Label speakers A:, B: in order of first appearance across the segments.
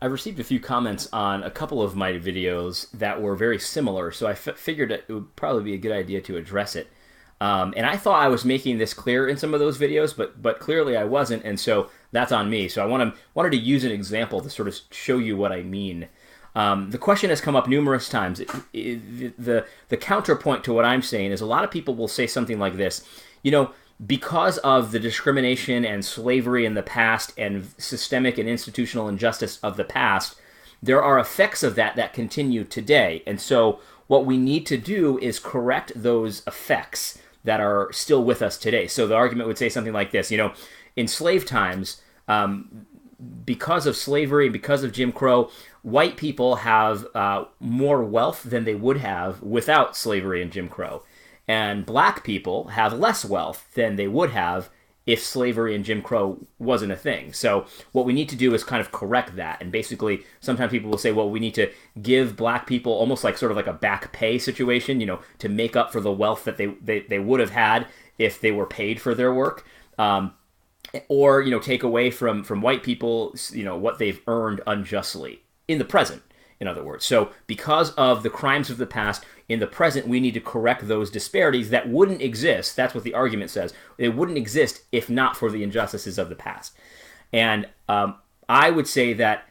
A: I've received a few comments on a couple of my videos that were very similar, so I figured it would probably be a good idea to address it. And I thought I was making this clear in some of those videos, but clearly I wasn't, and so that's on me. So I wanted to use an example to sort of show you what I mean. The question has come up numerous times. The counterpoint to what I'm saying is a lot of people will say something like this, because of the discrimination and slavery in the past and systemic and institutional injustice of the past, there are effects of that continue today. And so what we need to do is correct those effects that are still with us today. So the argument would say something like this, in slave times, because of slavery, because of Jim Crow, white people have more wealth than they would have without slavery and Jim Crow. And black people have less wealth than they would have if slavery and Jim Crow wasn't a thing. So what we need to do is kind of correct that. And basically, sometimes people will say, well, we need to give black people almost like sort of like a back pay situation, to make up for the wealth that they would have had if they were paid for their work. Or, take away from white people, what they've earned unjustly in the present, in other words. So because of the crimes of the past, in the present, we need to correct those disparities that wouldn't exist. That's what the argument says. They wouldn't exist if not for the injustices of the past. And I would say that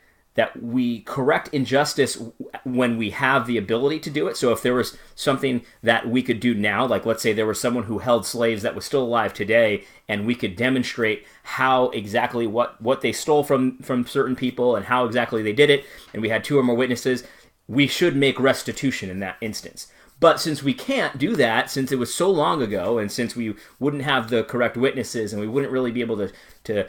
A: we correct injustice when we have the ability to do it. So if there was something that we could do now, like let's say there was someone who held slaves that was still alive today, and we could demonstrate how exactly what they stole from certain people and how exactly they did it, and we had two or more witnesses, we should make restitution in that instance. But since we can't do that, since it was so long ago, and since we wouldn't have the correct witnesses, and we wouldn't really be able to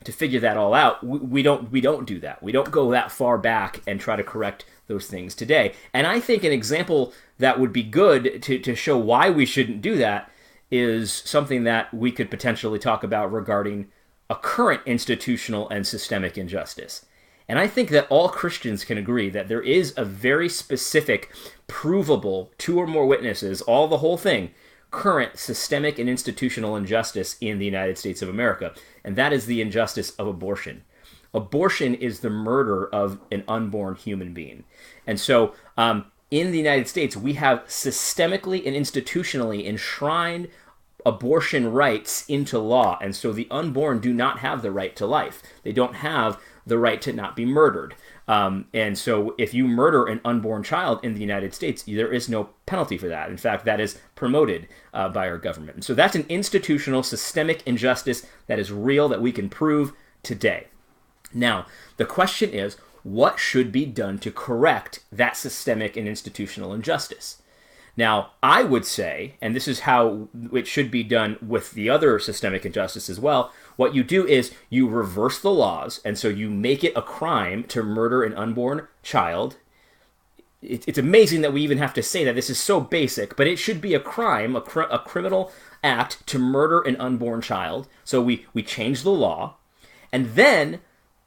A: figure that all out, we don't do that. We don't go that far back and try to correct those things today. And I think an example that would be good to show why we shouldn't do that is something that we could potentially talk about regarding a current institutional and systemic injustice. And I think that all Christians can agree that there is a very specific, provable, two or more witnesses, the whole thing, current systemic and institutional injustice in the United States of America, and that is the injustice of abortion. Abortion is the murder of an unborn human being. And so in the United States, we have systemically and institutionally enshrined abortion rights into law, and so the unborn do not have the right to life. They don't have the right to not be murdered. And so if you murder an unborn child in the United States, there is no penalty for that. In fact, that is promoted by our government. And so that's an institutional, systemic injustice that is real, that we can prove today. Now, the question is, what should be done to correct that systemic and institutional injustice? Now, I would say, and this is how it should be done with the other systemic injustice as well, what you do is you reverse the laws, and so you make it a crime to murder an unborn child. It's amazing that we even have to say that. This is so basic, but it should be a crime, a criminal act to murder an unborn child. So we change the law, and then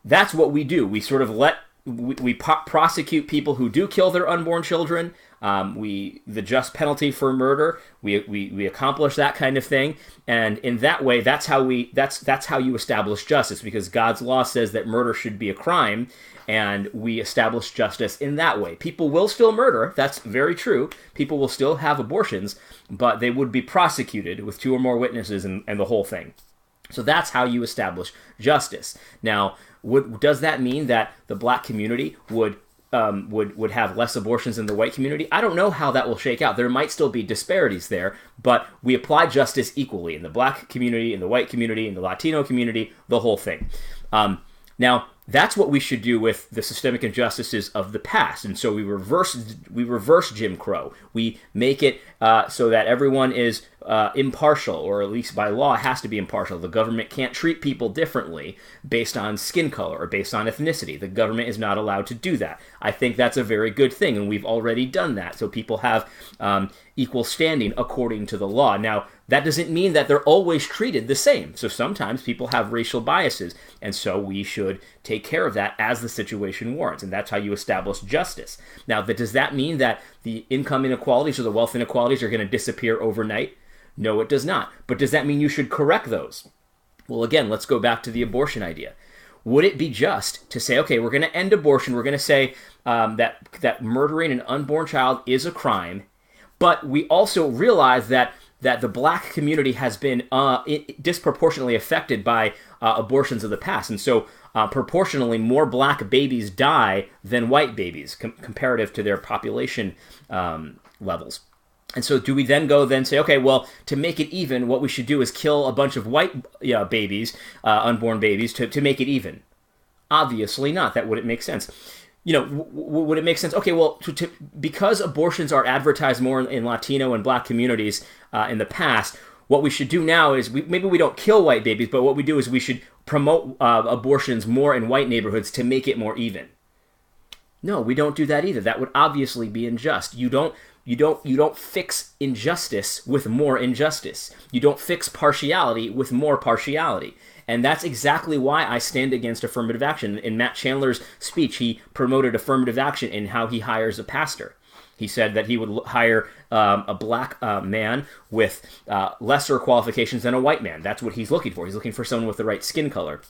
A: that's what we do. We sort of we prosecute people who do kill their unborn children. The just penalty for murder. We accomplish that kind of thing, and in that way, that's how you establish justice, because God's law says that murder should be a crime, and we establish justice in that way. People will still murder. That's very true. People will still have abortions, but they would be prosecuted with two or more witnesses and the whole thing. So that's how you establish justice. Now, does that mean that the black community would have less abortions than the white community? I don't know how that will shake out. There might still be disparities there, but we apply justice equally in the black community, in the white community, in the Latino community, the whole thing. Now, that's what we should do with the systemic injustices of the past. And so we reverse Jim Crow. We make it so that everyone is impartial, or at least by law has to be impartial. The government can't treat people differently based on skin color or based on ethnicity. The government is not allowed to do that. I think that's a very good thing, and we've already done that. So people have equal standing according to the law. Now, that doesn't mean that they're always treated the same. So sometimes people have racial biases, and so we should take care of that as the situation warrants, and that's how you establish justice. Now, does that mean that the income inequalities or the wealth inequalities are going to disappear overnight? No, it does not. But does that mean you should correct those? Well, again, let's go back to the abortion idea. would it be just to say, okay, we're going to end abortion, we're going to say that murdering an unborn child is a crime, but we also realize that the black community has been disproportionately affected by abortions of the past, and so proportionally more black babies die than white babies comparative to their population levels. And so do we then say, okay, well, to make it even, what we should do is kill a bunch of white babies, unborn babies, to make it even? Obviously not. That wouldn't make sense. Would it make sense? Okay, well, because abortions are advertised more in Latino and black communities in the past, what we should do now is maybe we don't kill white babies, but what we do is we should promote abortions more in white neighborhoods to make it more even. No, we don't do that either. That would obviously be unjust. You don't fix injustice with more injustice. You don't fix partiality with more partiality. And that's exactly why I stand against affirmative action. In Matt Chandler's speech, he promoted affirmative action in how he hires a pastor. He said that he would hire a black man with lesser qualifications than a white man. That's what he's looking for. He's looking for someone with the right skin color.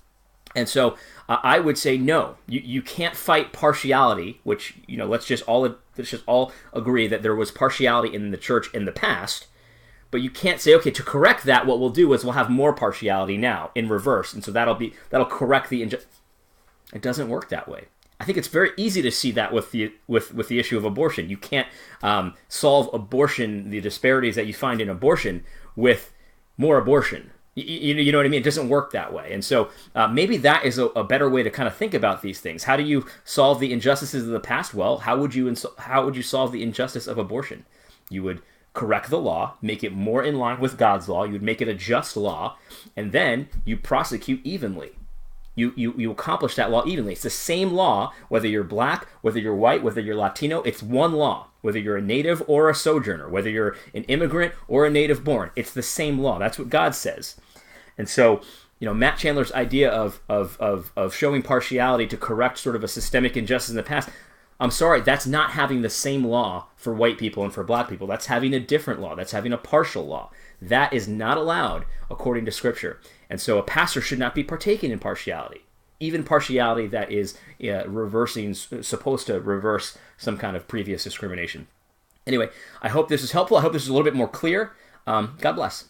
A: And so I would say no. You can't fight partiality, which let's just all agree that there was partiality in the church in the past. But you can't say, okay, to correct that, what we'll do is we'll have more partiality now in reverse, and so that'll correct the injustice. It doesn't work that way. I think it's very easy to see that with the issue of abortion. You can't solve abortion, the disparities that you find in abortion, with more abortion. You know what I mean? It doesn't work that way. And so maybe that is a better way to kind of think about these things. How do you solve the injustices of the past? Well, how would you solve the injustice of abortion? You would correct the law, make it more in line with God's law. You would make it a just law, and then you prosecute evenly. You accomplish that law evenly. It's the same law, whether you're black, whether you're white, whether you're Latino. It's one law, whether you're a native or a sojourner, whether you're an immigrant or a native born. It's the same law. That's what God says. And so, Matt Chandler's idea of showing partiality to correct sort of a systemic injustice in the past, I'm sorry, that's not having the same law for white people and for black people. That's having a different law. That's having a partial law. That is not allowed according to Scripture. And so a pastor should not be partaking in partiality, even partiality that is supposed to reverse some kind of previous discrimination. Anyway, I hope this is helpful. I hope this is a little bit more clear. God bless.